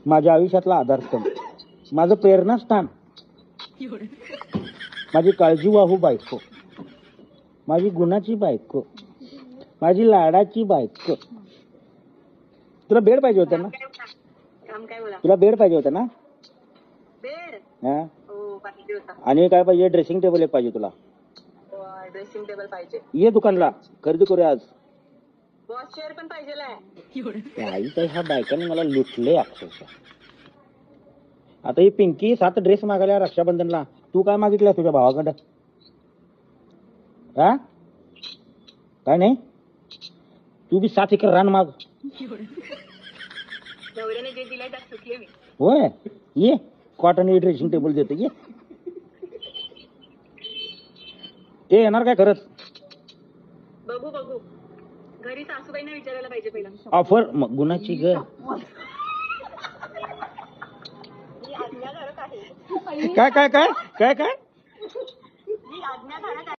माझ्या आयुष्यातला आधारस्तंभ, माझं प्रेरणास्थान, माझी काळजी वाहू बायको, माझी गुणाची बायको, माझी लाडाची बायको. तुला बेड पाहिजे होता ना? तुला बेड पाहिजे होता ना? हा. आणि काय पाहिजे? ड्रेसिंग टेबल एक पाहिजे तुला. ड्रेसिंग टेबल पाहिजे. ये दुकानला, खरेदी करूया आज. बॉस चेअर पण पाहिजे. आई तर ह्या बायकांनी मला लुटले अक्षरशः. आता ही पिंकी 7 ड्रेस मागायला रक्षाबंधनला. तू काय मागितलं तुझ्या भावाकडं? हा, काय नाही? तू बी 7 एकर रान माग. नवऱ्याने जे दिलंय त्यात सुटले मी. होय, ये कॉटन ड्रेसिंग टेबल देते. ये ते येणार काय खरंच? बघू घरी सासूबाईंना विचारायला पाहिजे पहिला. ऑफर मग गुणाची ग. काय काय काय काय काय मी आज्ञाधारक आहे.